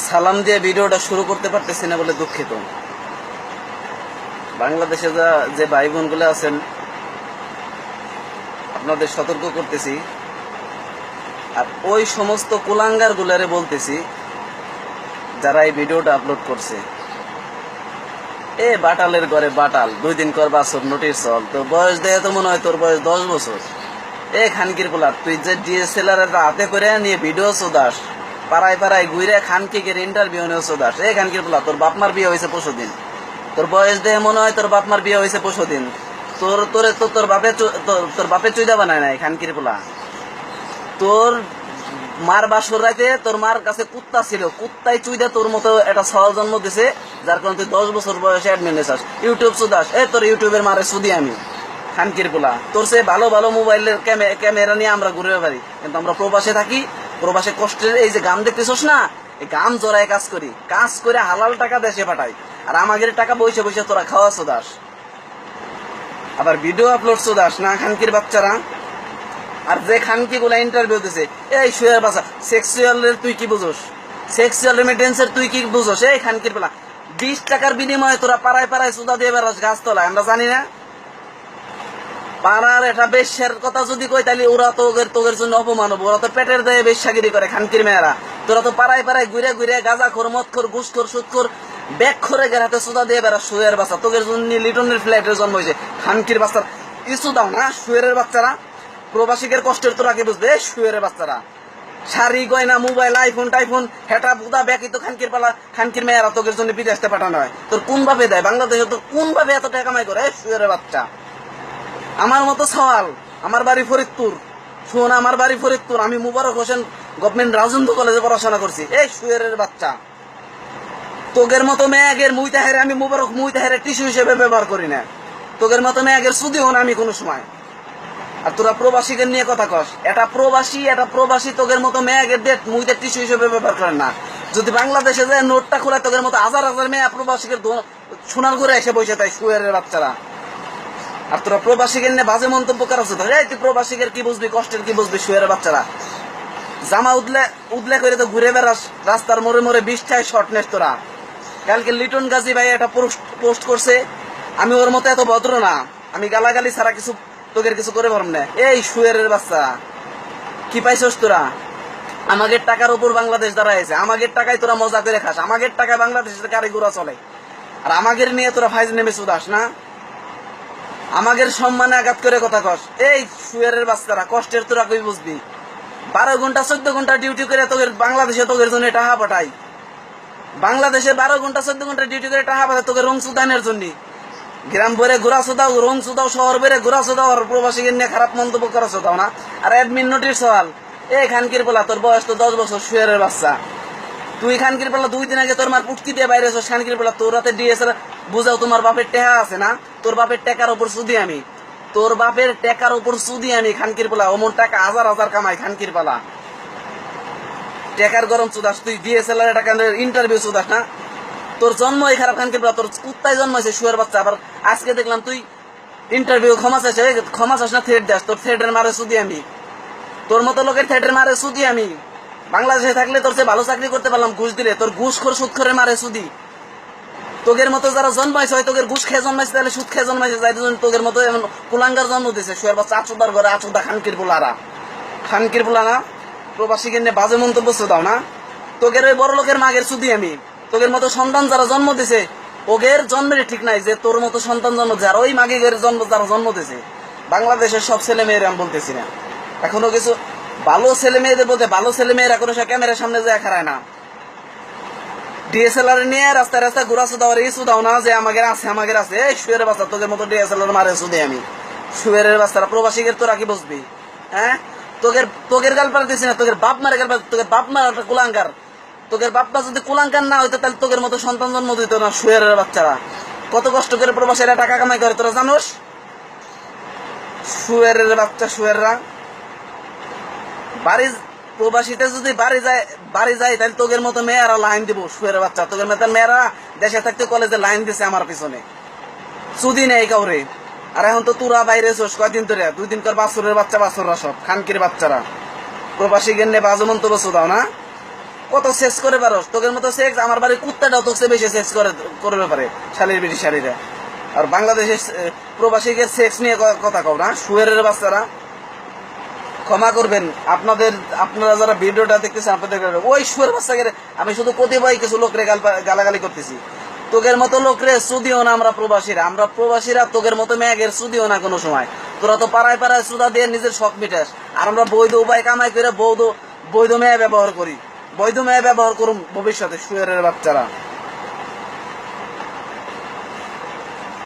সালাম দিয়ে ভিডিওটা শুরু করতে পারতেছি না বলে দুঃখিত। বাংলাদেশে যে ভাই বোনগুলো আছেন, আপনাদের সতর্ক করতেছি, আর ওই সমস্ত কুলাঙ্গার গুলারে বলতেছি যারা এই ভিডিওটা আপলোড করছে, এ বাটালের ঘরে বাটাল, 2 দিন কর বাছর নোটিশ চল, তোর বয়স দেয় তো মনে হয় তোর বয়স 10 বছর। এ খানকির পোলা, তুই যে ডিএসএলআর হাতে করে নিয়ে ভিডিও চোদাস, পাড়ায় পাড়ায় ঘুরে খানকিকের ইন্টারভিউ নিয়ে চোদাস, এ খানকির পোলা, তোর বাপমার বিয়ে হয়েছে 25 দিন। তোর বয়স দেহে মনে হয় তোর বাপমার বিয়ে হয়েছে 25 দিন। তোর বাপে চুইদা বানায় নাই খানকির পোলা। তোর মার বাসর রাইতে তোর মার কাছে কুত্তা ছিল, কুত্তাই চুইদা তোর মতো একটা সওয়াল জন্ম দিছে, যার কারণে তুই 10 বছর বয়সে অ্যাডমিন নেছাস, ইউটিউব চুদাস। তোর ইউটিউবের মারে সুদি আমি খানকির পোলা। তোর সে ভালো ভালো মোবাইলের ক্যামেরা নিয়ে আমরা ঘুরে পারি, কিন্তু আমরা প্রবাসে থাকি। প্রবাসে কষ্টের এই যে গাম দেখতেছস না, এই গাম জোড়ায় কাজ করি, কাজ করে হালাল টাকা দেশে পাঠাই, আর আমাদের টাকা বসে বসে তোরা খাওয়া চোদাস, আবার ভিডিও আপলোড চোদাস না খানকির বাচ্চারা। আর যে খানকি গুলা ইন্টারভিউ দিছে, এই শুয়ার বাচ্চা, সেক্সুয়ালের তুই কি বুঝোস? সেক্সুয়াল রেমিটেন্সের তুই কি বুঝোস? এই খানকির পোলা, 20 টাকার বিনিময়ে তোরা পাড়ায় পাড়ায় চোদা দিয়ে বেড়াস গাছতলায়, আমরা জানি না? পাড়ার এটা বেশ্যার কথা যদি কই, তাহলে ওরা তো তোদের জন্য অপমান হবো। ওরা তো পেটের দেয় বেশ্যাগিরি করে খানকির মেয়েরা। তোরা তো পাড়ায় পাড়ায় ঘুরে ঘুরে গাঁজা খোর, মদ খোর, ঘুষ খোর, সুদ খোর, ব্যাগ খোরে গেরাতে সুদা দিয়ে বেড়া শুয়ের বাচ্চা। তোদের জন্য লিটনের ফ্ল্যাটের জন্ম হয়েছে খানকির বাচ্চার। ইস্যু দাও না শুয়ের বাচ্চারা, প্রবাসীদের কষ্টের তোরা কি বুঝবে? শুয়ের বাচ্চারা শাড়ি গয়না মোবাইল আইফোন টাইফোন হেটা বুদা ব্যাকি তো খানকির পালা, খানকির মেয়েরা তোদের জন্য বিদেশে পাঠানো হয়। তোর কোন ভাবে দেয় বাংলাদেশে? তোর কোন ভাবে এত টাকা কামাই করে? শুয়ের বাচ্চা আমার মতো সওয়াল। আমার বাড়ি ফরিদপুর, শোন, আমার বাড়ি ফরিদপুর। আমি মুবারক হোসেন গভর্নমেন্ট রাজেন্দ্র কলেজে পড়াশোনা করছি। এই শুয়ের বাচ্চা, তোগের মতো মেয়েগের মুইতাহের আমি মুবারক মুইতাহের টিস্যু হিসেবে ব্যবহার করি না। তোগের মতো মেয়েগের সুদি হন আমি কোনো সময়। আর তোরা প্রবাসীদের নিয়ে কথা কস, এটা প্রবাসী তোগের মতো মেয়েগের ডেট মুইদের টিস্যু হিসেবে ব্যবহার করেন না। যদি বাংলাদেশে যায় নোটটা খোলা, তোগের মতো হাজার হাজার মেয়ে প্রবাসীদের সোনার ঘুরে এসে বসে তাই শুয়ের বাচ্চারা। আর তোরা প্রবাসীদের নিয়ে বাজে মন্তব্য করা উচিত। তুই প্রবাসীদের কি বুঝবি, কষ্টের কি বুঝবি? শুয়ের বাচ্চারা জামা উদলে করে তো ঘুরে বেড়াস রাস্তার মোড়ে মোড়ে, 20টায় শর্ট নেস তোরা। কালকে লিটন গাজী ভাই একটা পোস্ট করছে, আমি ওর মতো এত ভদ্র না, আমি গালাগালি ছাড়া কিছু তোদের কিছু করে পারব না। এই শুয়ের বাচ্চা, কি পাইছস তোরা? আমাদের টাকার উপর বাংলাদেশ দাঁড়াইছে, আমাদের টাকায় তোরা মজা করে খাস, আমাদের টাকায় বাংলাদেশের গাড়ি ঘোড়া চলে, আর আমাদের নিয়ে তোরা ফাইজ নেমে চুদাস না। আমাদের সম্মানে আঘাত করে কথা কস। এই শুয়ের বাচ্চারা, কষ্টের তোরা কই বুঝবি? 12 ঘন্টা 14 ঘন্টা ডিউটি করে তোদের বাংলাদেশে তোদের জন্য টাকা পাঠাই। বাংলাদেশে 12 ঘন্টা 14 ঘন্টা ডিউটি করে টাকা পাঠায় তোদের রং সুদানের জন্য। গ্রাম ভরে ঘোরা চোদাও, রং চোদাও, শহর ভরে ঘোরা চোদাও, আর প্রবাসীকে নিয়ে খারাপ মন্তব্য করা চোদাও না। আর অ্যাডমিন নোটিশ সওয়াল। এই খানকির পোলা, তোর বয়স তো 10 বছর, শুয়ের বাচ্চা। তুই খানকির পোলা 2 দিন আগে তোর মার পুটকি দিয়ে বাইরে এসো খানকির পোলা। তোর হাতে ডিএসএল বুঝাও, তোমার বাপের টেকা আছে না? তোর বাপের টেকার উপর সুদি আমি, তোর বাপের টেকার উপর সুদি আমি খানকির পোলা। অমন টাকা হাজার হাজার কামাই খানকির পালা। টেকার গরম চুদাস তুই, ডিএসএলআর টাকা ইন্টারভিউ চুদাস না? তোর জন্মই খারাপ খানকির পোলা, তোর কুত্তায় জন্মাইছে শুয়ের বাচ্চা। আবার আজকে দেখলাম তুই ইন্টারভিউ ক্ষমা চাস না, থ্রেড দাস। তোর থ্রেডের মারে সুদি আমি, তোর মতো লোকের থ্রেডের মারে সুদি আমি। বাংলাদেশে থাকলে তোর সে ভালো চাকরি করতে পারলাম ঘুষ দিলে, তোর ঘুষ খোর সুদ খোরে মারে সুদি। তোগের মতো যারা জন্মাইছে, হয় তোগের ঘুষ খেয়ে জন্মাইছে, তাহলে সুদ খেয়ে জন্মাইছে, যাই তোগের মতো এমন কুলাঙ্গার জন্ম দিয়েছে শুয়ের বাচ্চা। আচুদার ঘরে আচুদা খানকির পোলারা, খানকির পোলা না? প্রবাসীকে নিয়ে বাজে মন্তব্য দাও না? তোগের ওই বড় লোকের মাগের সুদি আমি। তোগের মতো সন্তান যারা জন্ম দিছে, ওগের জন্মের ঠিক নাই যে তোর মতো সন্তান জন্ম, যারা ওই মাগের যারা জন্ম দিছে। বাংলাদেশের সব ছেলে মেয়েরা আমি বলতেছি না, এখনো কিছু ভালো ছেলে মেয়েদের বলতে, ভালো ছেলে মেয়েরা কোনো সে ক্যামেরার সামনে যায় খারায় না। ডিএসএলআর নিয়ে রাস্তায় রাস্তায় ঘোরা সুদাও, আর এই সুদাও না যে আমাদের আছে আমাদের আছে। এই শুয়ের বাচ্চা, তোদের মতো ডিএসএলআর মারে সুদে আমি। শুয়ের বাচ্চারা, প্রবাসীদের তোরা কি বুঝবি? হ্যাঁ, তোদের গাল পারতেছি না, তোদের বাপ মারে গাল, তোদের বাপ মার একটা কুলাঙ্কার। তোদের বাপ মা যদি কুলাঙ্কার না হইতো, তাহলে তোদের মতো সন্তান জন্ম দিত না। শুয়ের বাচ্চারা কত কষ্ট করে প্রবাসীরা টাকা কামাই করে, তোরা জানোস? শুয়ের বাচ্চা, শুয়েররা বাড়ি প্রবাসীতে যদি বাড়ি যায় তাহলে তোদের মতো মেয়েরা লাইন দিব। শুয়ের বাচ্চা, তোদের মতো মেয়েরা দেশে থাকতে কলেজে লাইন দিছে আমার পিছনে, সুদি নেই কাউরে। আর এখন তো তোরা বাইরে এসোস কয়দিন ধরে, 2 দিন কর বাছুরের বাচ্চা, বাছুররা সব খানকির বাচ্চারা। প্রবাসী গেন্নে বাজে মন্তব্য দাও না? কত সেক্স করে পারো তোকের মতো সেক্স আমার বাড়ির কুত্তাটাও তোকে বেশি সেক্স করবে পারে শালির বেটি শালিরা। আর বাংলাদেশের প্রবাসীকে সেক্স নিয়ে কথা কও না শুয়ারের বাচ্চারা। ক্ষমা করবেন আপনারা যারা ভিডিওটা দেখতেছেন আপনাদের ওই শুয়ার বাচ্চাকে আমি শুধু কতিপয় কিছু লোকরে গালাগালি করতেছি। তোকের মতো লোকরে সুদিও না আমরা প্রবাসীরা তোকের মতো ম্যাগের সুদিও না কোনো সময়। তোরা তো পাড়ায় পাড়ায় সুদা দিয়ে নিজের শখ মিটাস, আর আমরা বৈধ উপায় কামাই করে বৈধ মেয়ে ব্যবহার করি, বৈধ মেয়ে ব্যবহার করুন ভবিষ্যতে শুয়ারের বাচ্চারা।